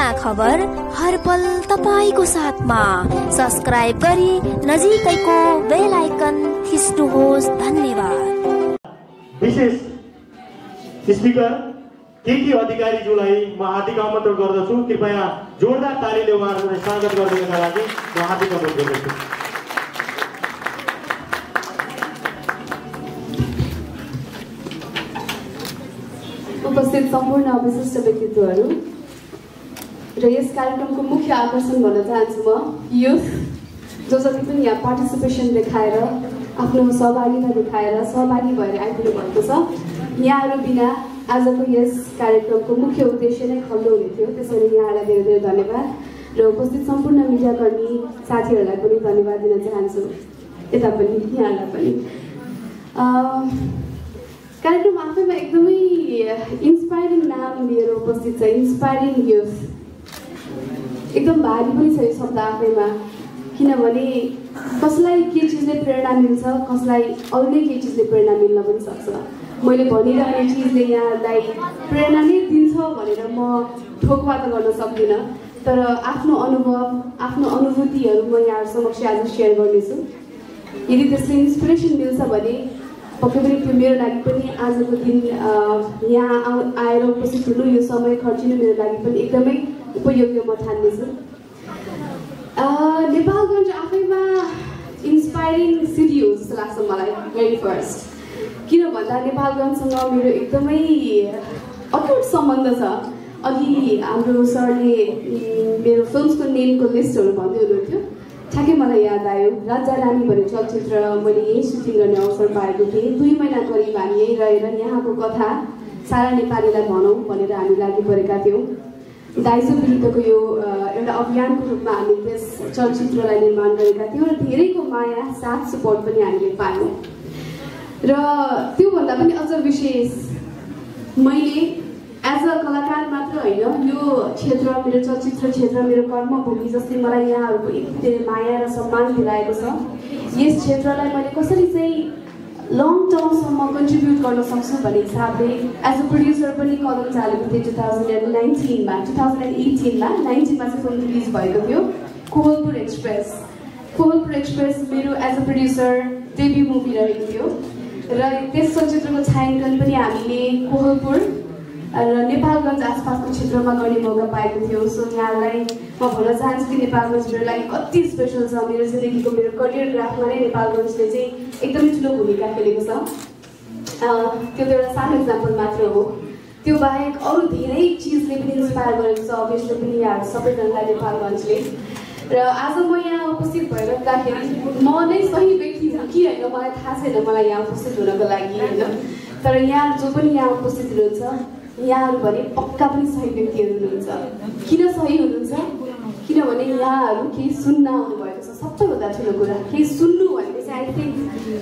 नयाँ खबर हरपल तपाईको साथमा सब्स्क्राइब गरी नजिकैको बेल आइकन थिच्नुहोस्। धन्यवाद। विशेष स्पिकर केके अधिकारीज्यूलाई म हार्दिक आमन्त्रण गर्दछु। कृपया जोरदार तालीले उहाँहरूलाई स्वागत गरिदिनका लागि म हार्दिक अनुरोध गर्दछु। उपस्थित सम्पूर्ण विशिष्ट व्यक्तित्वहरू र यस कार्यक्रमको मुख्य आकर्षण भन्न चाहन्छु म युथ जो जति पनि यहाँ पार्टिसिपेसन देखाएर आफ्नो सहभागिता देखाएर सहभागी भएर आइपुग्नु भएको छ। यहाँहरू बिना आजको यस कार्यक्रमको मुख्य उद्देश्य नै खल्लो हुने थियो। त्यसैले यहाँहरूलाई धेरै धेरै धन्यवाद र उपस्थित सम्पूर्ण मिडियाकर्मी साथीहरूलाई पनि धन्यवाद दिन चाहन्छु। यता पनि यहाँलाई पनि कार्यक्रम आफैमा एकदमै इन्स्पायरिङ नाम लिएर उपस्थित छ। इन्स्पायरिङ युथ एकदम भारी पनि छ यो शब्द आफैमा, किनभने कसलाई के चिजले प्रेरणा मिल्छ, कसलाई अरूले के चिजले प्रेरणा मिल्न पनि सक्छ। मैले भनिरहने चिजले यहाँलाई प्रेरणा नै दिन्छ भनेर म ठोकवा त गर्न सक्दिनँ, तर आफ्नो अनुभव आफ्नो अनुभूतिहरू म यहाँहरू समक्ष आज सेयर गर्नेछु। यदि त्यसले इन्सपिरेसन मिल्छ भने पक्कै पनि त्यो मेरो लागि पनि आजको दिन यहाँ आएर उपस्थित हुनु, यो समय खर्चिनु मेरो लागि पनि एकदमै उपयोगी म ठान्नेछु। नेपालगञ्ज आफैमा इन्स्पायरिङ सिटी हो जस्तो लाग्छ मलाई भेरी फर्स्ट। किन भन्दा नेपालगञ्जसँग मेरो एकदमै अटुट सम्बन्ध छ। अघि हाम्रो सरले मेरो फिल्मको नेमको लिस्टहरू भन्दै हुनुहुन्थ्यो, ठ्याक्कै मलाई याद आयो राजा रानी भन्ने चलचित्र मैले यही सुटिङ गर्ने अवसर पाएको थिएँ। 2 महिना करिब हामी यहीँ रहेर यहाँको कथा सारा नेपालीलाई भनौँ भनेर हामी लागि परेका थियौँ। दाइजो विरुद्धको यो एउटा अभियानको रूपमा हामी त्यस चलचित्रलाई निर्माण गरेका थियौँ र धेरैको माया साथ सपोर्ट पनि हामीले पायौँ। र त्योभन्दा पनि अझ विशेष मैले एज अ कलाकार मात्र होइन, यो क्षेत्र मेरो चलचित्र क्षेत्र मेरो कर्मभूमि जसले मलाई यहाँहरूको यति धेरै माया र सम्मान दिलाएको छ, यस क्षेत्रलाई मैले कसरी चाहिँ लङ टर्मसम्म कन्ट्रिब्युट गर्न सक्छु भन्ने हिसाबले एज अ प्रड्युसर पनि कदम चालेको थिएँ। 2019मा 2018मा 19मा चाहिँ फिल्म रिलिज भएको थियो कोहलपुर एक्सप्रेस। कोहलपुर एक्सप्रेस मेरो as a producer debut movie रहेको थियो र त्यस चलचित्रको छायाङ्कन पनि हामीले कोहलपुर र नेपालगञ्ज आसपासको क्षेत्रमा गर्ने मौका पाएको थियो। सो यहाँलाई म भन्न चाहन्छु कि नेपालगञ्ज मेरो लागि कति स्पेसल छ। मेरो जिन्दगीको मेरो करियर ग्राफमा नै नेपालगञ्जले चाहिँ एकदमै ठुलो भूमिका खेलेको छ। त्यो त एउटा सानो इक्जाम्पल मात्र हो। त्यो बाहेक अरू धेरै चिजले पनि इन्सपायर गरेको छ अभियसली पनि यहाँहरू सबैजनालाई नेपालगञ्जले। र आज म यहाँ उपस्थित भइरहँदाखेरि म नै सही व्यक्ति हो कि होइन मलाई थाहा छैन, मलाई यहाँ उपस्थित हुनको लागि होइन। तर यहाँ जो पनि यहाँ उपस्थित हुनुहुन्छ यहाँहरू भने पक्का पनि सही व्यक्तिहरू हुनुहुन्छ। किन सही हुनुहुन्छ? किनभने यहाँहरू केही सुन्न आउनुभएको छ। सबैभन्दा ठुलो कुरा केही सुन्नु भनेको चाहिँ I think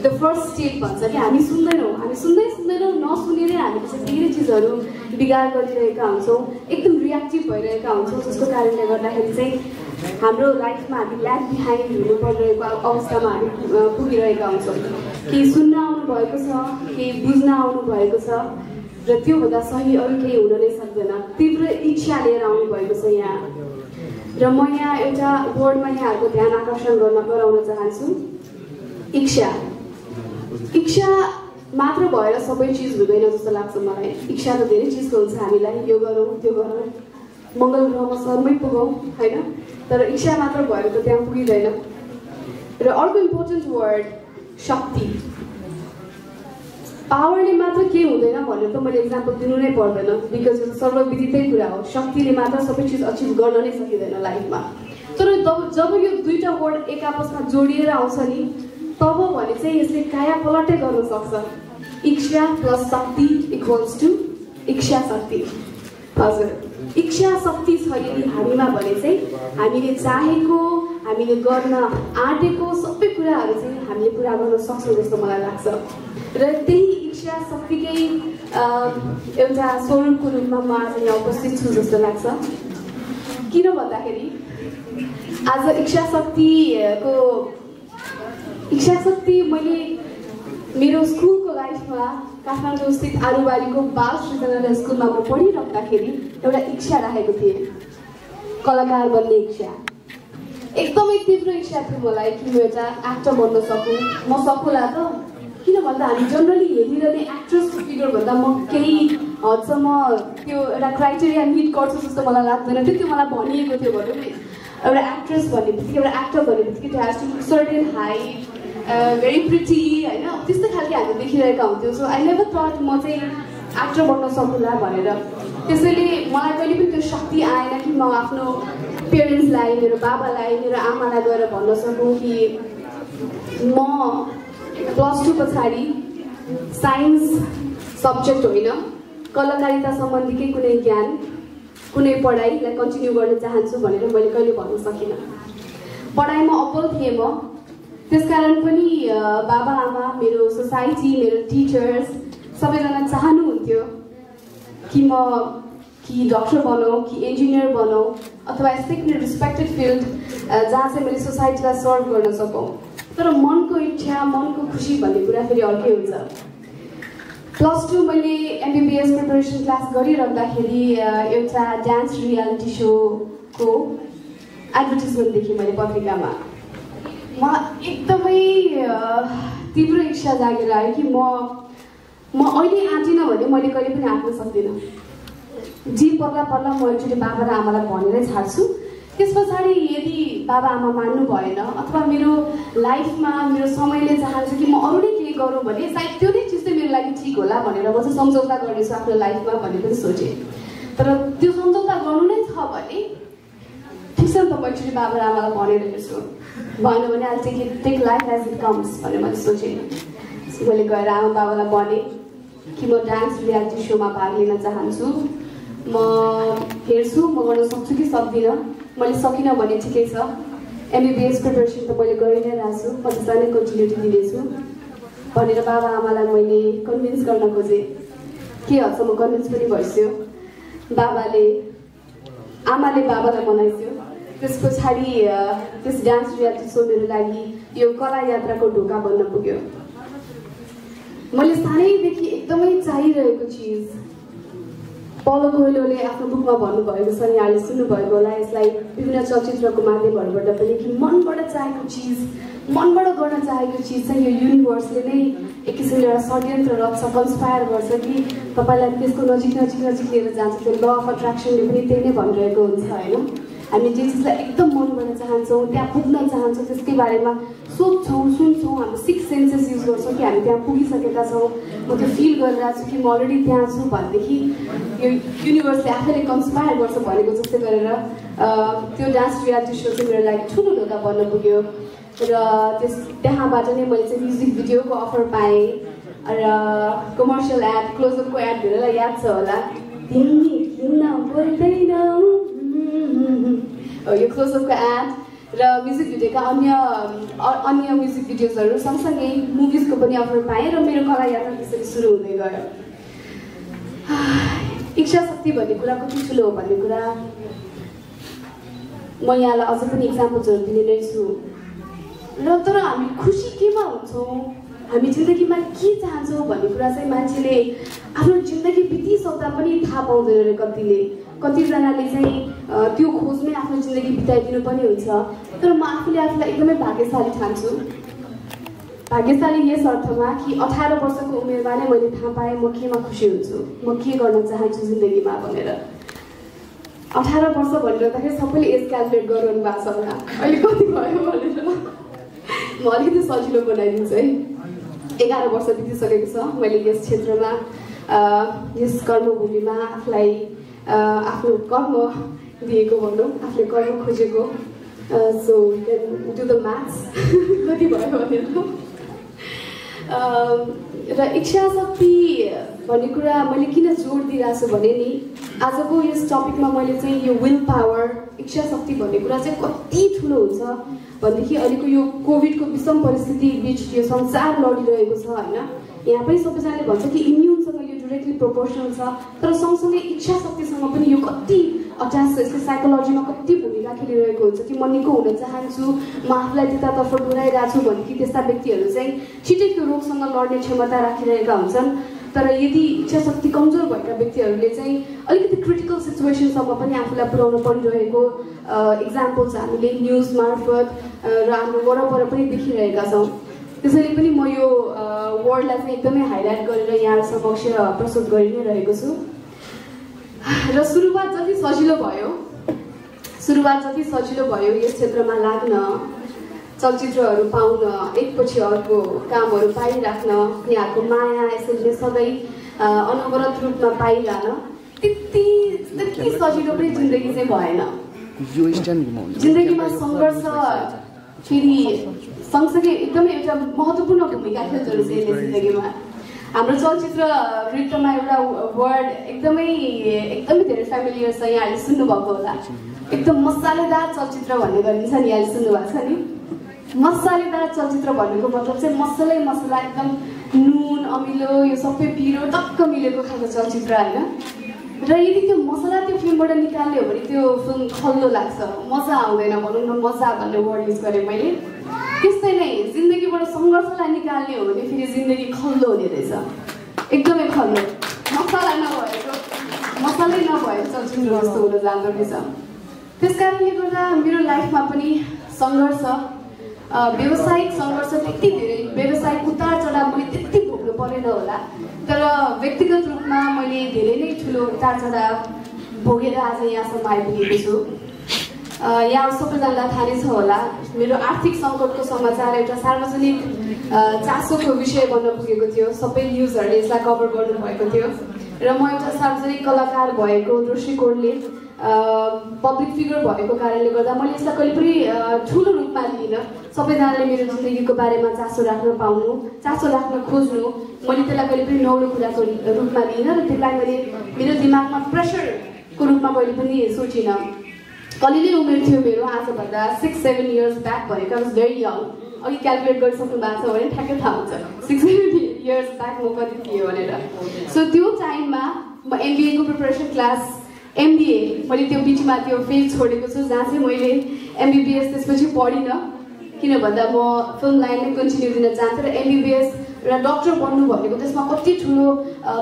the first step भन्छ कि हामी सुन्दैनौँ, हामी सुन्दैनौँ, नसुनेरै हामीले चाहिँ धेरै चिजहरू बिगार गरिरहेका हुन्छौँ, एकदम रियाक्टिभ भइरहेका हुन्छौँ, जसको कारणले गर्दाखेरि चाहिँ हाम्रो लाइफमा हामी ल्याग बिहाइन्ड हुनु परिरहेको अवस्थामा हामी पुगिरहेका हुन्छौँ। केही सुन्न आउनुभएको छ, केही बुझ्न आउनुभएको छ र त्योभन्दा सही अरू केही हुन नै सक्दैन। तीव्र इच्छा लिएर आउनुभएको छ यहाँ र म यहाँ एउटा वर्डमा यहाँहरूको ध्यान आकर्षण गराउन चाहन्छु, इच्छा। इच्छा मात्र भएर सबै चिज हुँदैन जस्तो लाग्छ मलाई। इच्छा त धेरै चिजको हुन्छ, हामीलाई यो गरौँ त्यो गरौँ, मङ्गल ग्रहमा सरमै पुगौँ होइन, तर इच्छा मात्र भएर त त्यहाँ पुगिँदैन। र अर्को इम्पोर्टेन्ट वर्ड शक्ति। पावरले मात्र के हुँदैन भनेर त मैले इक्जाम्पल दिनु नै पर्दैन, बिकज यो सर्वविदितै कुरा हो। शक्तिले मात्र सबै चिज अचिभ गर्न नै सकिँदैन लाइफमा। तर जब यो दुईटा वर्ड एक आपसमा जोडिएर आउँछ नि तब भने चाहिँ यसले काया पलटै गर्न सक्छ। इच्छा प्लस शक्ति इक्वल्स टु इच्छा शक्ति। हजुर, इच्छा शक्ति छ यदि हामीमा भने चाहिँ हामीले चाहेको, हामीले गर्न आँटेको सबै कुराहरू चाहिँ हामीले पुरा गर्न सक्छौँ जस्तो मलाई लाग्छ। र त्यही इच्छा शक्तिकै एउटा स्वरूपको रूपमा म आज यहाँ उपस्थित छु जस्तो लाग्छ। किन भन्दाखेरि आज इच्छा शक्ति मैले मेरो स्कुलको लाइफमा काठमाडौँ स्थित आरुबारीको बाल सृजनालय स्कुलमा म पढिरहँदाखेरि एउटा इच्छा राखेको थिएँ। कलाकार बन्ने इच्छा एकदमै तीव्र इच्छा थियो मलाई कि म एउटा एक्टर बन्न सकौँ। म सकुला त किन भन्दा हामी जनरली हेरिरहने एक्ट्रेसको फिगर भन्दा म केही हदसम्म त्यो एउटा क्राइटेरिया मिट गर्छु जस्तो मलाई लाग्दैन थियो। त्यो मलाई भनिएको थियो भनौँ न एउटा एक्ट्रेस भन्ने बित्तिकै एउटा एक्टर भन्ने बित्तिकै त्यो has to certain height very pretty होइन त्यस्तै खालको हामी देखिरहेका हुन्थ्यौँ। सो आई नेभर थट म चाहिँ एक्टर बन्न सकुला भनेर। त्यसैले मलाई कहिले पनि त्यो शक्ति आएन कि म आफ्नो पेरेन्ट्सलाई मेरो बाबालाई मेरो आमालाई गएर भन्न सकौँ कि म +2 पछाडि साइन्स सब्जेक्ट होइन कलाकारिता सम्बन्धीकै कुनै ज्ञान कुनै पढाइलाई कन्टिन्यू गर्न चाहन्छु भनेर मैले कहिले भन्न सकिनँ। पढाइमा अब्बल थिएँ म, त्यसकारण पनि बाबा आमा मेरो सोसाइटी मेरो टिचर्स सबैजना चाहनुहुन्थ्यो कि म कि डक्टर बनौँ कि इन्जिनियर बनौँ अथवा यस्तै कुनै रिस्पेक्टेड फिल्ड जहाँ चाहिँ मैले सोसाइटीलाई सर्भ गर्न सकौँ। तर मनको इच्छा मनको खुसी भन्ने कुरा फेरि अर्कै हुन्छ। +2 मैले MBBS प्रिपरेसन क्लास गरिरहँदाखेरि एउटा डान्स रियालिटी सोको एडभर्टिजमेन्ट देखेँ मैले पत्रिकामा। मलाई एकदमै तीव्र इच्छा जागेर आयो कि म अहिले आँटिनँ भने मैले कहिले पनि आँट्न सक्दिनँ। जी पर्ला पर्ला म एकचोटि बाबा र आमालाई भनेरै छाड्छु। त्यस पछाडि यदि बाबा आमा मान्नु भएन अथवा मेरो लाइफमा मेरो समयले चाहन्छ कि म अरू नै केही गरौँ भने सायद त्यो नै चिज चाहिँ मेरो लागि ठिक होला भनेर म चाहिँ सम्झौता गर्नेछु आफ्नो लाइफमा भन्ने पनि सोचेँ। तर त्यो सम्झौता गर्नु नै छ भने ठिक छ नि त म एकचोटि बाबा र आमालाई भनेर हेर्छु, भएन भने I take life as it comes भनेर मैले सोचेँ। मैले गएर आमा बाबालाई भनेँ कि म डान्स रियालिटी सोमा भाग लिन चाहन्छु, म हेर्छु म गर्न सक्छु कि सक्दिनँ, मैले सकिनँ भने ठिकै छ। MBBS प्रिपरेसन त मैले गरि नै रहेको छु, म त्यसलाई नै कन्टिन्युटी दिनेछु भनेर बाबा आमालाई मैले कन्भिन्स गर्न खोजेँ। के हदसम्म कन्भिन्स पनि भइसक्यो। आमाले बाबालाई मनाइसक्यो। त्यस पछाडि त्यस डान्स रियालिटी सो मेरो लागि यो कला यात्राको ढोका बन्न पुग्यो। मैले सानैदेखि एकदमै चाहिरहेको चिज पौलो कोइलोले आफ्नो बुकमा भन्नुभएको छ, यहाँले सुन्नुभएको होला यसलाई विभिन्न चलचित्रको माध्यमहरूबाट पनि कि मनबाट चाहेको चिज मनबाट गर्न चाहेको चिज चाहिँ यो युनिभर्सले नै एक किसिमले एउटा षड्यन्त्र रच्छ, कन्सपायर गर्छ कि तपाईँलाई त्यसको नजिक नजिक नजिक लिएर जान्छ। त्यो ल अफ अट्र्याक्सनले पनि त्यही नै भनिरहेको हुन्छ होइन। हामी जे चिजलाई एकदम मनबाट चाहन्छौँ त्यहाँ पुग्न चाहन्छौँ त्यसकै बारेमा सोध्छौँ सुन्छौँ, हाम्रो 6 सेन्सेस युज गर्छौँ कि हामी त्यहाँ पुगिसकेका छौँ, म त्यो फिल गरिरहेको छु कि म अलरेडी त्यहाँ छु भनेदेखि यो युनिभर्सले आफैले कन्सपायर गर्छ भनेको जस्तै गरेर त्यो डान्स रियालिटी सो चाहिँ मेरो लागि ठुलो ढोका बन्न पुग्यो। र त्यहाँबाट नै मैले चाहिँ म्युजिक भिडियोको अफर पाएँ र कमर्सियल एड क्लोजअपको एड धेरैलाई याद छ होला, तिमी किन बोल्दैनौ यो क्लोजअपको एड र म्युजिक भिडियोका अन्य म्युजिक भिडियोजहरू सँगसँगै मुभिजको पनि अफर पाएँ र मेरो कला यात्रा त्यसरी सुरु हुँदै गयो। इच्छा शक्ति भन्ने कुरा कति ठुलो हो भन्ने कुरा म यहाँलाई अझै पनि इक्जाम्पल्सहरू दिने नै छु। र तर हामी खुसी केमा हुन्छौँ, हामी जिन्दगीमा के चाहन्छौँ भन्ने कुरा चाहिँ मान्छेले आफ्नो जिन्दगी बितिसक्दा पनि थाहा पाउँदैन रे कतिले। कतिजनाले चाहिँ त्यो खोजमै आफ्नो जिन्दगी बिताइदिनु पनि हुन्छ। तर म आफूले आफूलाई एकदमै भाग्यशाली ठान्छु। भाग्यशाली यस अर्थमा कि 18 वर्षको उमेरमा नै मैले थाहा पाएँ म केमा खुसी हुन्छु, म के गर्न चाहन्छु जिन्दगीमा भनेर। 18 वर्ष भनिरहँदाखेरि सबैले एज क्यालकुलेट गरिरहनु भएको छ होला अहिले कति भयो भनेर म अलिकति सजिलो बनाइदिन्छु है। 11 वर्ष बितिसकेको छ मैले यस क्षेत्रमा यस कर्मभूमिमा आफूलाई आफ्नो कर्म दिएको भनौँ, आफूले कर्म खोजेको। So you can do the maths कति भयो भनेर। र इच्छा शक्ति भन्ने कुरा मैले किन जोड दिइरहेको छु भने नि आजको यस टपिकमा मैले चाहिँ यो विल पावर इच्छा शक्ति भन्ने कुरा चाहिँ कति ठुलो हुन्छ भनेदेखि अहिलेको यो कोभिडको विषम परिस्थिति बिच यो संसार लडिरहेको छ होइन। यहाँ पनि सबैजनाले भन्छ कि इम्युनसँग यो डिरेक्टली प्रोपोर्सनल छ, तर सँगसँगै इच्छा शक्तिसँग पनि यो कति अट्याच छ, यसले साइकोलोजीमा कति भूमिका खेलिरहेको हुन्छ कि म निको हुन चाहन्छु, म आफूलाई त्यतातर्फ डोराइरहेको छु भनेदेखि त्यस्ता व्यक्तिहरू चाहिँ छिटै त्यो रोगसँग लड्ने क्षमता राखिरहेका हुन्छन्। तर यदि इच्छा शक्ति कमजोर भएका व्यक्तिहरूले चाहिँ अलिकति क्रिटिकल सिचुएसनसम्म पनि आफूलाई पुर्याउन परिरहेको इक्जाम्पल्स हामीले न्युज मार्फत र हाम्रो वरपर पनि देखिरहेका छौँ। त्यसैले पनि म यो वर्डलाई चाहिँ एकदमै हाइलाइट गरेर यहाँ समक्ष प्रस्तुत गरि नै रहेको छु। र सुरुवात जति सजिलो भयो यस क्षेत्रमा लाग्न, चलचित्रहरू पाउन, एकपछि अर्को कामहरू पाइराख्न, यहाँको माया यसरी नै सधैँ अनवरत रूपमा पाइरहन त्यति सजिलो पनि जिन्दगी चाहिँ भएन। जिन्दगीमा सङ्घर्ष फेरि सँगसँगै एकदमै एउटा महत्त्वपूर्ण भूमिका खेल्दो रहेछ यसले जिन्दगीमा। हाम्रो चलचित्र नृत्यमा एउटा वर्ड एकदमै धेरै फ्यामिलियर छ, यहाँहरूले सुन्नुभएको होला। एकदम मसालेदार चलचित्र भन्ने गरिन्छ नि, यहाँले सुन्नुभएको छ नि। मसालेदार चलचित्र भन्नुको मतलब चाहिँ मसला एकदम नुन अमिलो यो सबै पिरो टक्क मिलेको खालको चलचित्र होइन। र यदि त्यो मसला त्यो फिल्मबाट निकाल्ने हो भने त्यो फिल्म खल्लो लाग्छ, मजा आउँदैन। भनौँ न मजा भन्ने वर्ड युज गरेँ मैले। त्यस्तै नै जिन्दगीबाट सङ्घर्षलाई निकाल्ने हो भने फेरि जिन्दगी खल्लो हुने रहेछ, एकदमै खल्लो। मसलै नभएको चलचित्र जस्तो हुन जाँदो रहेछ। त्यस कारणले गर्दा मेरो लाइफमा पनि सङ्घर्ष, व्यावसायिक सङ्घर्ष त्यति धेरै, व्यावसायिक उतार चढाव मैले त्यति भोग्नु परेन होला, तर व्यक्तिगत रूपमा मैले धेरै नै ठुलो उतार चढाव भोगेर आज यहाँसम्म आइपुगेको छु। यहाँ सबैजनालाई थाहा नै छ होला, मेरो आर्थिक सङ्कटको समाचार एउटा सार्वजनिक चासोको विषय बन्न पुगेको थियो। सबै न्युजहरूले यसलाई कभर गर्नुभएको थियो र म एउटा सार्वजनिक कलाकार भएको दृष्टिकोणले, पब्लिक फिगर भएको कारणले गर्दा मैले यसलाई कहिले पनि ठुलो रूपमा लिइनँ। सबैजनाले मेरो जिन्दगीको बारेमा चासो राख्न खोज्नु, मैले त्यसलाई कहिले पनि नौलो कुराको रूपमा लिइनँ र त्यसलाई मैले मेरो दिमागमा प्रेसरको रूपमा कहिले पनि सोचिनँ। कलिलै उमेर थियो मेरो, आजभन्दा 6-7 इयर्स ब्याक भनेको आई वाज भेरी यङ। अघि क्यालकुलेट गरिसक्नु भएको छ भने ठ्याक्कै थाहा हुन्छ 6-7 इयर्स ब्याक म कति थिएँ भनेर। सो त्यो टाइममा म एमबिएको प्रिपरेसन क्लास एमबिए मैले त्यो बिचमा त्यो फेज छोडेको छु, जहाँ चाहिँ मैले एमबिबिएस त्यसपछि पढिनँ। किन भन्दा म फिल्म लाइनमै कन्टिन्यू दिन चाहन्थेँ र एमबिबिएस र डक्टर बन्नु भनेको त्यसमा कति ठुलो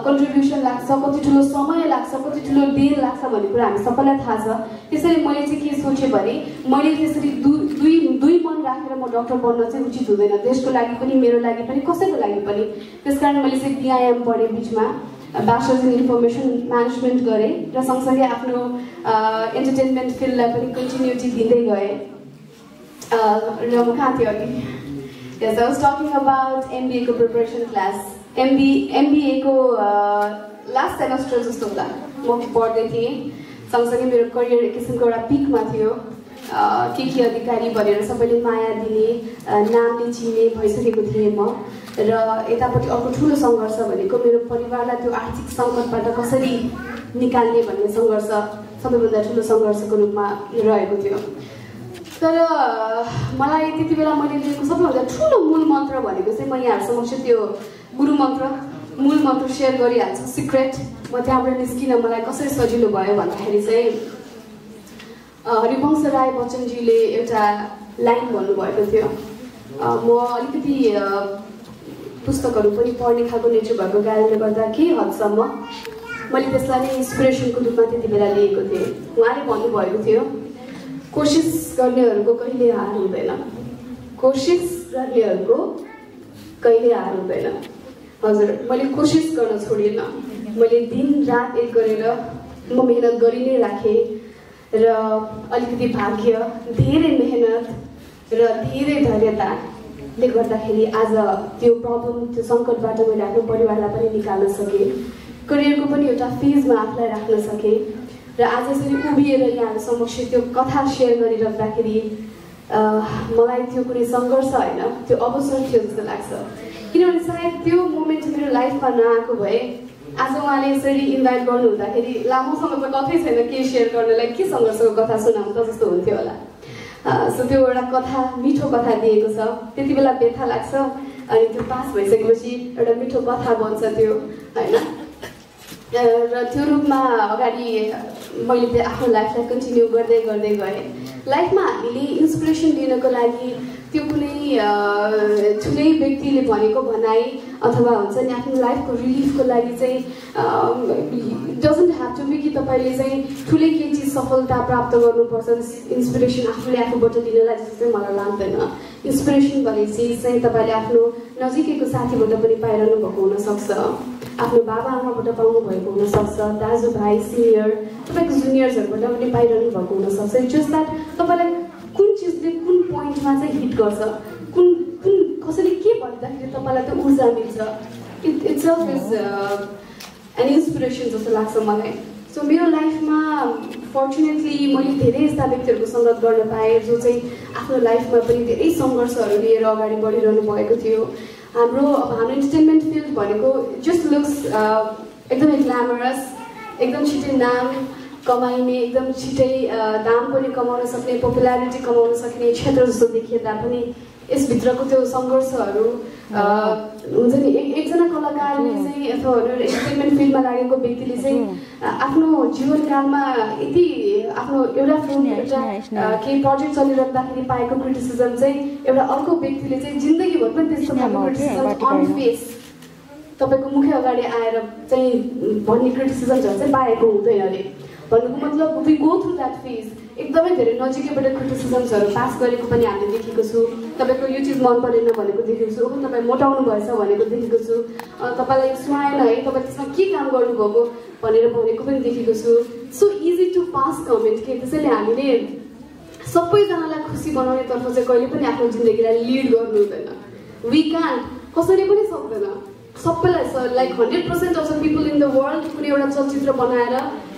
कन्ट्रिब्युसन लाग्छ, कति ठुलो समय लाग्छ, कति ठुलो देर लाग्छ भन्ने कुरा हामी सबैलाई थाहा छ। त्यसैले मैले चाहिँ के सोचेँ भने मैले त्यसरी दुई मन राखेर म डक्टर बन्न चाहिँ उचित हुँदैन, देशको लागि पनि, मेरो लागि पनि, कसैको लागि पनि। त्यसकारण मैले चाहिँ बिआइएम पढेँ, बिचमा ब्याचलर्स इन इन्फर्मेसन म्यानेजमेन्ट गरेँ र सँगसँगै आफ्नो इन्टरटेनमेन्ट फिल्डलाई पनि कन्टिन्युटी दिँदै गएँ। र म कहाँ थियो अघि? Yes, I was talking about MBA को preparation class. MBA को लास्ट सेमेस्टर जस्तो होला म पढ्दै थिएँ। सँगसँगै मेरो करियर एक किसिमको एउटा पिकमा थियो। के अधिकारी भनेर सबैले माया दिने, नामले चिन्ने भइसकेको थिएँ म। र यतापट्टि अर्को ठुलो सङ्घर्ष भनेको मेरो परिवारलाई त्यो आर्थिक सङ्कटबाट कसरी निकाल्ने भन्ने सङ्घर्ष सबैभन्दा ठुलो सङ्घर्षको रूपमा रहेको थियो। तर मलाई त्यति बेला मैले लिएको सबैभन्दा ठुलो मूल मन्त्र भनेको चाहिँ म यहाँहरू समक्ष त्यो मूल मन्त्र सेयर गरिहाल्छु, सिक्रेट। म त्यहाँबाट निस्किन मलाई कसरी सजिलो भयो भन्दाखेरि चाहिँ हरिवंश राय बच्चनजीले एउटा लाइन भन्नुभएको थियो। म अलिकति पुस्तकहरू पनि पढ्ने खालको नेचर भएको कारणले गर्दा केही हदसम्म मैले त्यसलाई नै इन्सपिरेसनको रूपमा त्यति बेला लिएको थिएँ। उहाँले भन्नुभएको थियो, कोसिस गर्नेहरूको कहिले हार हुँदैन, कोसिस गर्नेहरूको कहिले हार हुँदैन। हजुर, मैले कोसिस गर्न छोडिनँ। मैले दिन रात एक गरेर म मेहनत गरि नै राखेँ र अलिकति भाग्य, धेरै मेहनत र धेरै धैर्यताले गर्दाखेरि आज त्यो प्रब्लम, त्यो सङ्कटबाट मैले आफ्नो परिवारलाई पनि निकाल्न सकेँ, करियरको पनि एउटा फेजमा आफूलाई राख्न सकेँ र आज यसरी उभिएर यहाँहरू समक्ष त्यो कथा सेयर गरिराख्दाखेरि मलाई त्यो कुनै सङ्घर्ष होइन, त्यो अवसर थियो जस्तो लाग्छ। किनभने सायद त्यो मोमेन्ट मेरो लाइफमा नआएको भए आज उहाँले यसरी इन्भाइट गर्नु हुँदाखेरि लामोसँग त कतै छैन के सेयर गर्नलाई, के सङ्घर्षको कथा सुनाउनु त जस्तो हुन्थ्यो होला। सो त्यो एउटा कथा, मिठो कथा दिएको छ। त्यति बेला व्यथा लाग्छ अनि त्यो पास भइसकेपछि एउटा मिठो कथा बन्छ त्यो, होइन? र त्यो रूपमा अगाडि मैले आफ्नो लाइफलाई कन्टिन्यू गर्दै गएँ लाइफमा हामीले इन्सपिरेसन लिनको लागि त्यो कुनै ठुलै व्यक्तिले भनेको भनाइ अथवा हुन्छ नि आफ्नो लाइफको रिलिफको लागि चाहिँ डजन्ट ह्याभ टु बी कि तपाईँले चाहिँ ठुलै केही चिज सफलता प्राप्त गर्नुपर्छ इन्सपिरेसन आफूले आफूबाट लिनलाई जस्तो चाहिँ मलाई लाग्दैन। इन्सपिरेसन भन्ने चिज चाहिँ तपाईँले आफ्नो नजिकैको साथीबाट पनि पाइरहनु भएको हुनसक्छ, आफ्नो बाबा आमाबाट पाउनु भएको हुनसक्छ, दाजुभाइ सिनियर तपाईँको जुनियर्सहरूबाट पनि पाइरहनु भएको हुनसक्छ। जस्ट द्याट तपाईँलाई कुन चिजले कुन पोइन्टमा चाहिँ हिट गर्छ, कुन कुन कसैले के भन्दाखेरि तपाईँलाई त्यो ऊर्जा मिल्छ, इट्सेल्फ इज एन इन्सपिरेसन जस्तो लाग्छ मलाई। सो मेरो लाइफमा फर्चुनेटली मैले धेरै यस्ता व्यक्तिहरूको सङ्गत गर्न पाएँ जो चाहिँ आफ्नो लाइफमा पनि धेरै सङ्घर्षहरू लिएर अगाडि बढिरहनु भएको थियो। हाम्रो इन्टरटेनमेन्ट फिल्ड भनेको जस्ट लुक्स एकदमै ग्ल्यामरस, एकदम छिटै नाम कमाइने, एकदम छिटै दाम पनि कमाउन सक्ने, पपुलारिटी कमाउन सक्ने क्षेत्र जस्तो देखिए तापनि यसभित्रको त्यो सङ्घर्षहरू हुन्छ नि एकजना कलाकारले चाहिँ अथवा इन्टरटेनमेन्ट फिल्डमा लागेको व्यक्तिले चाहिँ आफ्नो जीवनकालमा यति आफ्नो एउटा फिल्म एउटा केही प्रोजेक्ट चलिरहँदाखेरि पाएको क्रिटिसिजम चाहिँ एउटा अर्को व्यक्तिले चाहिँ जिन्दगीभर पनि त्यस्तो खालको क्रिटिसिजम अन फेस तपाईँको मुख अगाडि आएर चाहिँ भन्ने क्रिटिसिजमहरू चाहिँ पाएको हुँदैन अरे। भन्नुको मतलब we go through that phase. एकदमै धेरै नजिकैबाट क्रिटिसिजम्सहरू पास गरेको पनि हामीले देखेको छु। तपाईँको यो चिज मन परेन भनेको देखेको छु, तपाईँ मोटाउनु भएछ भनेको देखेको छु, तपाईँलाई सुहाएन है, तपाईँ त्यसमा के काम गर्नुभएको भनेर भनेको पनि देखेको छु। So easy to pass comment के, त्यसैले हामीले सबैजनालाई खुसी बनाउनेतर्फ चाहिँ कहिले पनि आफ्नो जिन्दगीलाई लिड गर्नु हुँदैन। वी क्यान्ट, कसैले पनि सक्दैन। सबैलाई like 100% of the people in the world कुनै एउटा चलचित्र बनाएर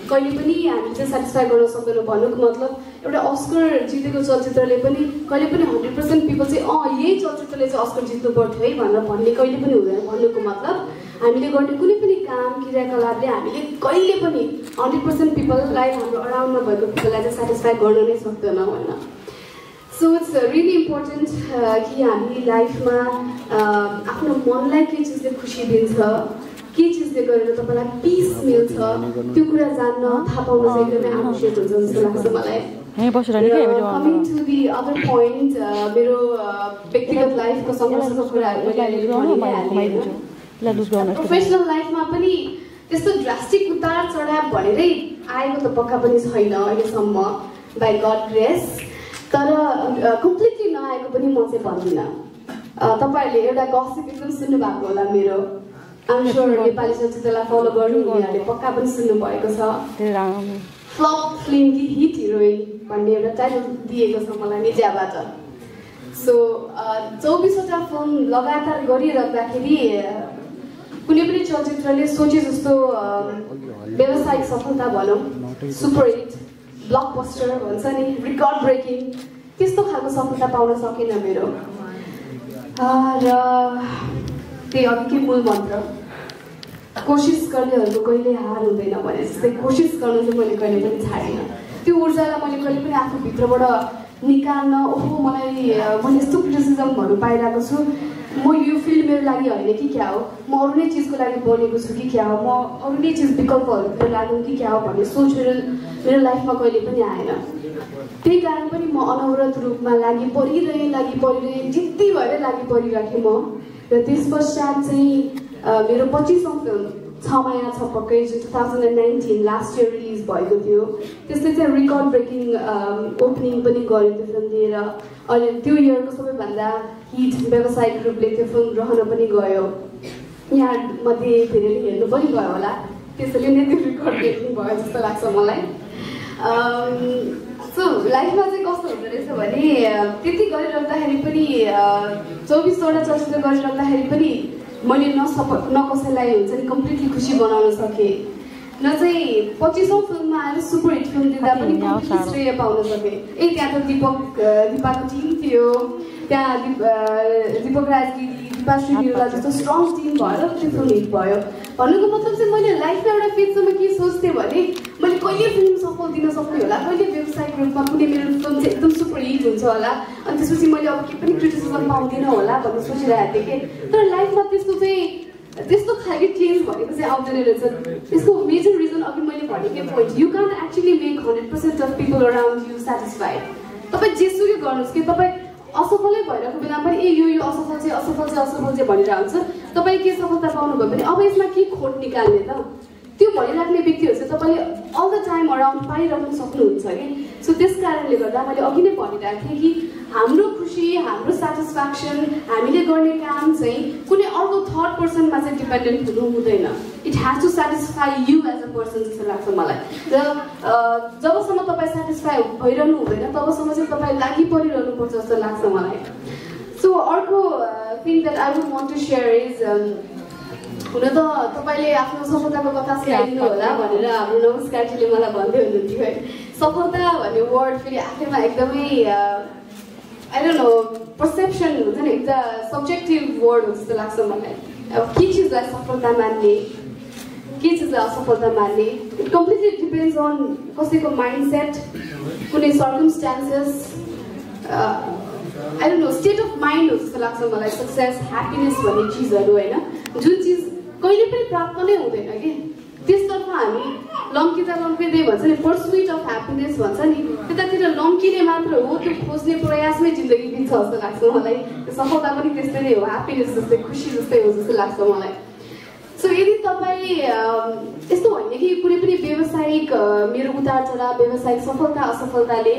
कहिले पनि हामीले चाहिँ सेटिस्फाई गर्न सक्दैनौँ। भन्नुको मतलब एउटा अस्कर जितेको चलचित्रले पनि कहिले पनि 100% पिपल चाहिँ यही चलचित्रले चाहिँ अस्कर जित्नु पर्थ्यो है भनेर भन्ने कहिले पनि हुँदैन। भन्नुको मतलब हामीले गर्ने कुनै पनि काम क्रियाकलापले हामीले कहिले पनि 100% पिपललाई हाम्रो अराउन्डमा भएको पिपललाई चाहिँ सेटिस्फाई गर्न नै सक्दैनौँ होइन। सो इट्स रियली इम्पोर्टेन्ट कि हामी लाइफमा आफ्नो मनलाई के चिजले खुसी दिन्छ, के चिजले गरेर तपाईँलाई पिस मिल्छ त्यो कुरा जान्न थाहा पाउन चाहिँ एकदमै आवश्यक हुन्छ जस्तो लाग्छ मलाई। Coming to the other point, मेरो व्यक्तिगत लाइफको सङ्घर्षको कुराहरू प्रोफेसनल लाइफमा पनि त्यस्तो ड्रास्टिक उतार चढाव भनेरै आएको त पक्का पनि छैन अहिलेसम्म बाई गड ग्रेस, तर कम्प्लिटली नआएको पनि म चाहिँ भन्दिनँ। तपाईँहरूले एउटा गसिप एकदम सुन्नुभएको होला मेरो, आइम स्योर नेपाली चलचित्रलाई फलो गर्नुहुनेहरूले पक्का पनि सुन्नुभएको छ। फ्लप फिल्म कि हिट हिरोइन भन्ने एउटा टाइटल दिएको छ मलाई मिडियाबाट। सो 24वटा फिल्म लगातार गरिराख्दाखेरि कुनै पनि चलचित्रले सोचे जस्तो व्यावसायिक सफलता भनौँ, सुपर हिट ब्लकबस्टर भन्छ नि, रेकर्ड ब्रेकिङ, त्यस्तो खालको सफलता पाउन सकेन मेरो। र त्यही अघिकै मूल मन्त्र कोसिस गर्नेहरूको कहिले हार हुँदैन भने जस्तै कोसिस गर्न चाहिँ मैले कहिले पनि छाडिनँ। त्यो ऊर्जालाई मैले कहिले पनि आफूभित्रबाट निकाल्न ओहो मैले यस्तो क्रिटिसिजमहरू पाइरहेको छु, म यो फिल्ड मेरो लागि होइन कि क्या हो, म अरू नै चिजको लागि बनेको छु कि क्या हो, म अरू नै चिज विकल्पहरूको लागि कि क्या हो भन्ने सोच मेरो लाइफमा कहिले पनि आएन। त्यही कारण पनि म अनवरत रूपमा लागि परिरहेँ जिद्दी भएर लागि परिराखेँ म। र त्यस पश्चात चाहिँ मेरो 25औं फिल्म छ माया छ पक्कै जो 2019 लास्ट इयर रिलिज भएको थियो, त्यसले चाहिँ रेकर्ड ब्रेकिङ ओपनिङ पनि गर्यो त्यो फिल्म दिएर। अनि त्यो इयरको सबैभन्दा हिट व्यावसायिक रूपले त्यो फिल्म रहन पनि गयो। यहाँ मध्ये धेरैले हेर्नु पनि गयो होला, त्यसैले नै त्यो रेकर्ड ब्रेकिङ भयो जस्तो लाग्छ मलाई। सो लाइफमा चाहिँ कस्तो हुँदो रहेछ भने त्यति गरिरहँदाखेरि पनि 24वटा चलचित्र गरिरहँदाखेरि पनि मैले न कसैलाई हुन्छ नि कम्प्लिटली खुसी बनाउन सकेँ, न चाहिँ 25औं फिल्ममा आएर सुपर हिट फिल्म दिँदा पनि कम्प्लिटली श्रेय पाउन सकेँ। त्यहाँ त दिपाको टिम थियो, त्यहाँ दीपक राजगिरी दिपाश्री निरुला जस्तो स्ट्रङ टिम भएर त्यो फिल्म हिट भयो। भन्नुको मतलब चाहिँ मैले लाइफमा एउटा फेजसम्म के सोच्थेँ भने मैले कहिले फिल्म सफल दिन सक्ने होला, कहिले व्यावसायिक रूपमा कुनै मेरो फिल्म चाहिँ एकदम सुपर हिट हुन्छ होला, अनि त्यसपछि मैले अब केही पनि क्रिटिसिजम पाउँदिनँ होला भन्ने सोचिरहेको थिएँ कि। तर लाइफमा त्यस्तो खालको चेन्ज भनेको चाहिँ आउँदैन रहेछ। त्यसको मेजर रिजन अघि मैले भनेकै point, you can actually make 100% of people around you satisfied. तपाईँ जेसुकै गर्नुहोस् कि तपाईँ असफलै भइरहेको बेला पनि यो असफल चाहिँ भनिरहेको हुन्छ। तपाईँ के सफलता पाउनुभयो भने अब यसमा के खोट निकाल्ने त, त्यो भनिराख्ने व्यक्तिहरू चाहिँ तपाईँले अल द टाइम अराउन्ड पाइरहनु सक्नुहुन्छ कि। सो त्यस कारणले गर्दा मैले अघि नै भनिरहेको थिएँ कि हाम्रो खुसी, हाम्रो सेटिस्फ्याक्सन, हामीले गर्ने काम चाहिँ कुनै अर्को थर्ड पर्सनमा चाहिँ डिपेन्डेन्ट हुनु हुँदैन। It has to satisfy you as a person जस्तो लाग्छ मलाई। र जबसम्म तपाईँ सेटिस्फाई भइरहनु हुँदैन तबसम्म चाहिँ तपाईँ लागि परिरहनु पर्छ जस्तो लाग्छ मलाई। सो अर्को thing that I would want to share is, हुन त तपाईँले आफ्नो सफलताको कथा सुनाइदिनु होला भनेर हाम्रो नमस्कारजीले मलाई भन्दै हुनुहुन्थ्यो है। सफलता भन्ने वर्ड फेरि आफैमा एकदमै आई डोन्ट नो पर्सेप्सन हुन्छ नि, एउटा सब्जेक्टिभ वर्ड हो जस्तो लाग्छ मलाई। अब के चिजलाई सफलता मान्ने, के चिजलाई असफलता मान्ने, इट कम्प्लिटली डिपेन्ड्स अन कसैको माइन्डसेट, कुनै circumstances, I don't no state of mind हो जस्तो लाग्छ मलाई। सक्सेस, ह्याप्पिनेस भन्ने चिजहरू होइन, जुन चिज कहिले पनि प्राप्त नै हुँदैन कि त्यसतर्फ हामी लम्किँदै भन्छ नि, पर्सुइट अफ ह्याप्पिनेस भन्छ नि, त्यतातिर लम्किने मात्र हो, त्यो खोज्ने प्रयासमै जिन्दगी बित्छ जस्तो लाग्छ मलाई। सफलता पनि त्यस्तै नै हो, ह्याप्पिनेस जस्तै, खुसी जस्तै हो जस्तो लाग्छ मलाई। सो यदि तपाईँ यस्तो होइन कि कुनै पनि व्यावसायिक मेरो उतार चढाव, व्यावसायिक सफलता असफलताले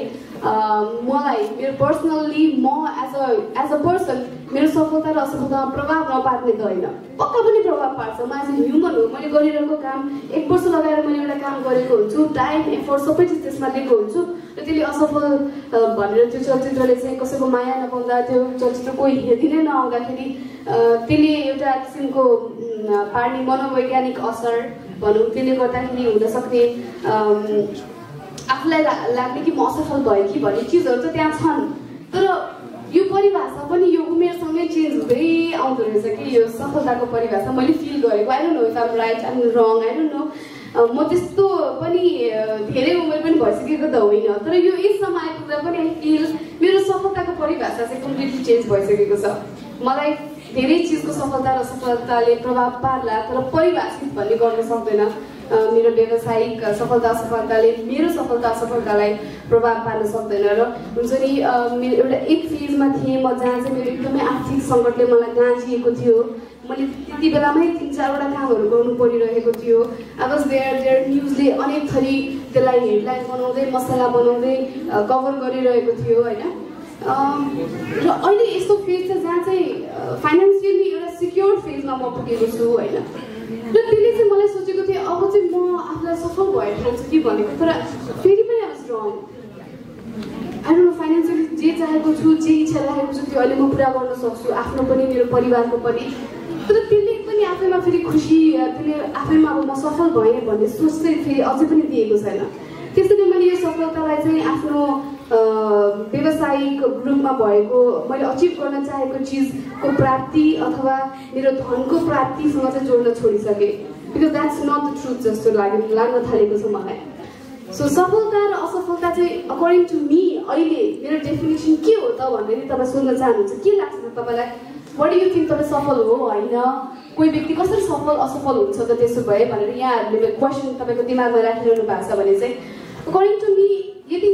मलाई मेरो पर्सनल्ली म एज अ पर्सन मेरो सफलता र असफलतामा प्रभाव नपार्ने त होइन, पक्का पनि प्रभाव पार्छ। म एज अ ह्युमन हो, मैले गरिरहेको काम 1 वर्ष लगाएर मैले एउटा काम गरेको हुन्छु, टाइम एफोर्ट सबै चिज त्यसमा दिएको हुन्छु, र त्यसले असफल भनेर त्यो चलचित्रले चाहिँ कसैको माया नपाउँदा, त्यो चलचित्र कोही हेरिदिनै नआउँदाखेरि त्यसले एउटा किसिमको पार्ने मनोवैज्ञानिक असर भनौँ, त्यसले गर्दाखेरि हुनसक्ने आफूलाई लाग्ने कि म असफल भएँ कि भन्ने चिजहरू त त्यहाँ छन्, तर यो परिभाषा पनि यो उमेरसँगै चेन्ज हुँदै आउँदो रहेछ कि यो सफलताको परिभाषा मैले फिल गरेको। I don't know if I am right, I am wrong, I don't know. म त्यस्तो पनि धेरै उमेर पनि भइसकेको त होइन, तर यो एजसम्म आइपुग्दा पनि आई फिल मेरो सफलताको परिभाषा चाहिँ कम्प्लिटली चेन्ज भइसकेको छ। मलाई धेरै चिजको सफलता र असफलताले प्रभाव पार्ला, तर परिभाषित भन्ने गर्न सक्दैन। मेरो व्यावसायिक सफलता असफलताले मेरो सफलता असफलतालाई प्रभाव पार्न सक्दैन। र हुन्छ नि मेरो एउटा एक फेजमा थिएँ म जहाँ चाहिँ मेरो एकदमै आर्थिक सङ्कटले मलाई गाँजिएको थियो। मैले त्यति बेलामै 3-4वटा कामहरू गर्नु परिरहेको थियो। आई वाज देयर न्युजले अनेक थरी त्यसलाई हेडलाइन बनाउँदै, मसला बनाउँदै कभर गरिरहेको थियो होइन। र अहिले यस्तो फेज छ जहाँ चाहिँ फाइनेन्सियली एउटा सिक्योर फेजमा म पुगेको छु होइन। र त्यसले चाहिँ मलाई सोचेको थिएँ अब चाहिँ म आफूलाई सफल भएर ठाउँछु कि भनेको, तर फेरि पनि I was wrong. I don't no, financially जे चाहेको छु, जे इच्छा राखेको छु त्यो अहिले म पुरा गर्न सक्छु, आफ्नो पनि मेरो परिवारको पनि, तर त्यसले पनि आफैमा फेरि खुसी, त्यसले आफैमा अब म सफल भएँ भन्ने सोच चाहिँ फेरि अझै पनि दिएको छैन। त्यसैले मैले यो सफलतालाई चाहिँ आफ्नो व्यावसायिक रूपमा भएको मैले अचिभ गर्न चाहेको चिजको प्राप्ति अथवा मेरो धनको प्राप्तिसँग चाहिँ जोड्न छोडिसकेँ, because that's not the truth जस्तो लाग्न थालेको छ मलाई। सो सफलता र असफलता चाहिँ अकर्डिङ टु मी अहिले मेरो डेफिनेसन के हो त भनेर तपाईँ सोध्न चाहनुहुन्छ, के लाग्छ त तपाईँलाई? वाट डु यु थिङ्क तपाईँ सफल हो होइन? कोही व्यक्ति कसरी सफल असफल हुन्छ त त्यसो भए भनेर यहाँहरूले क्वेसन तपाईँको दिमागमा राखिरहनु भएको छ भने चाहिँ अकर्डिङ टु मी यदि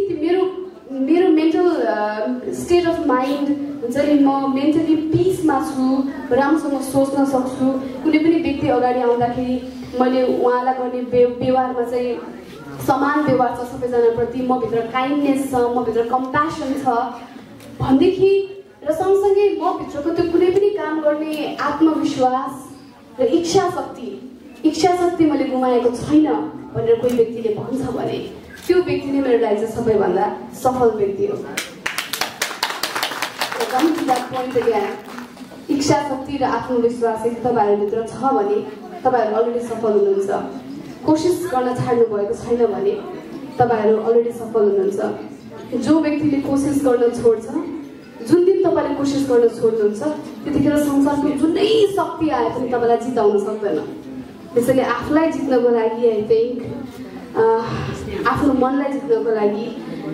मेरो मेन्टल स्टेट अफ माइन्ड हुन्छ नि, म मेन्टली पिसमा छु, राम्रोसँग सोच्न सक्छु, कुनै पनि व्यक्ति अगाडि आउँदाखेरि मैले उहाँलाई गर्ने व्यवहारमा चाहिँ समान व्यवहार छ सबैजनाप्रति, म भित्र काइन्डनेस छ, म भित्र कम्प्यासन छ भनेदेखि, र सँगसँगै म भित्रको त्यो कुनै पनि काम गर्ने आत्मविश्वास र इच्छा शक्ति मैले गुमाएको छैन भनेर कोही व्यक्तिले भन्छ भने त्यो व्यक्ति नै मेरो लागि चाहिँ सबैभन्दा सफल व्यक्ति हो। इच्छा शक्ति र आत्मविश्वास यदि तपाईँहरूभित्र छ भने तपाईँहरू अलरेडी सफल हुनुहुन्छ। कोसिस गर्न छाड्नु भएको छैन भने तपाईँहरू अलरेडी सफल हुनुहुन्छ। जो व्यक्तिले कोसिस गर्न छोड्छ, जुन दिन तपाईँले कोसिस गर्न छोड्नुहुन्छ त्यतिखेर संसारको जुनै शक्ति आए पनि तपाईँलाई जिताउन सक्दैन। त्यसैले आफूलाई जित्नको लागि आई थिङ्क आफ्नो मनलाई जित्नको लागि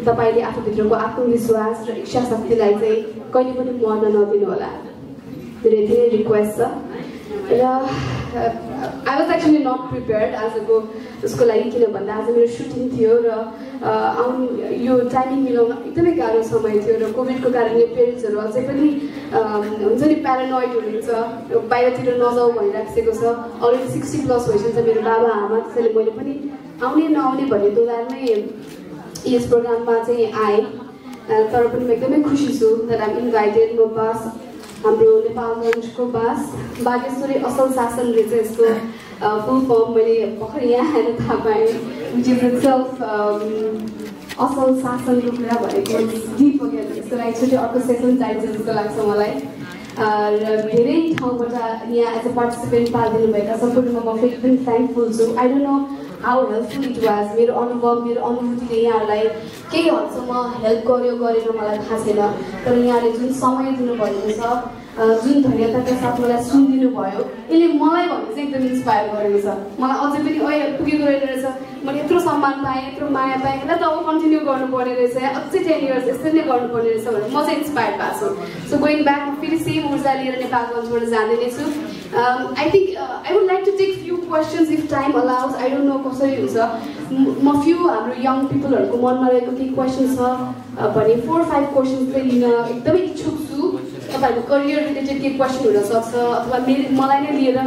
तपाईँले आफूभित्रको आत्मविश्वास र इच्छा शक्तिलाई चाहिँ कहिले पनि मर्न नदिनु होला। मेरो यति नै रिक्वेस्ट छ। र I was actually not prepared आजको उसको लागि किन भन्दा आज मेरो सुटिङ थियो र यो टाइमिङ मिलाउन एकदमै गाह्रो समय थियो र कोभिडको कारणले पेरेन्ट्सहरू अझै पनि हुन्छ नि प्यारानोइड हुनुहुन्छ बाहिरतिर नजाऊ भनिराखेको छ अलरेडी 60+ भइसक्छ मेरो बाबा आमा त्यसैले मैले पनि आउने नआउने भन्ने दोधारमै यस प्रोग्राममा चाहिँ आएँ तर पनि म एकदमै खुसी छु that I'm invited म बास हाम्रो नेपालगञ्जको बास बागेश्वरी असल शासनले चाहिँ यसको फुल फर्म मैले भर्खर यहाँ आएर थाहा पाएँ which is itself असल शासन रूपमा भनेको डिप वगेर यसको लागि चाहिँ अर्को सेसन चाहिन्छ जस्तो लाग्छ मलाई र धेरै ठाउँबाट यहाँ एज अ पार्टिसिपेन्ट पार्ट दिनुभएका सम्पूर्णमा म फेरि पनि थ्याङ्कफुल छु I don't know how helpful it was मेरो अनुभव मेरो अनुभूतिले यहाँहरूलाई केही हदसम्म हेल्प गर्यो गरेन मलाई थाहा छैन तर यहाँले जुन समय दिनुभएको छ जुन धैर्यताका साथ मलाई सुनिदिनु भयो यसले मलाई भने चाहिँ एकदम इन्सपायर गरेको छ मलाई अझै पनि पुगेको रहेछ मैले यत्रो सम्मान पाएँ यत्रो माया पाएँ यसलाई त अब कन्टिन्यू गर्नुपर्ने रहेछ अझै 10 इयर्स यस्तै नै गर्नुपर्ने रहेछ भनेर म चाहिँ इन्सपायर भएको छु सो गोइङ ब्याक म फेरि सेम ऊर्जा लिएर नेपालगञ्जबाट जाँदै नै छु I think I would like to take few questions if time allows I don't know कसरी हुन्छ म फ्यु हाम्रो यङ पिपलहरूको मनमा रहेको केही क्वेसन छ भने 4-5 क्वेसन्स चाहिँ लिन एकदमै इच्छुक छु तपाईँहरूको करियर रिलेटेड केही क्वेसन हुनसक्छ अथवा मलाई नै लिएर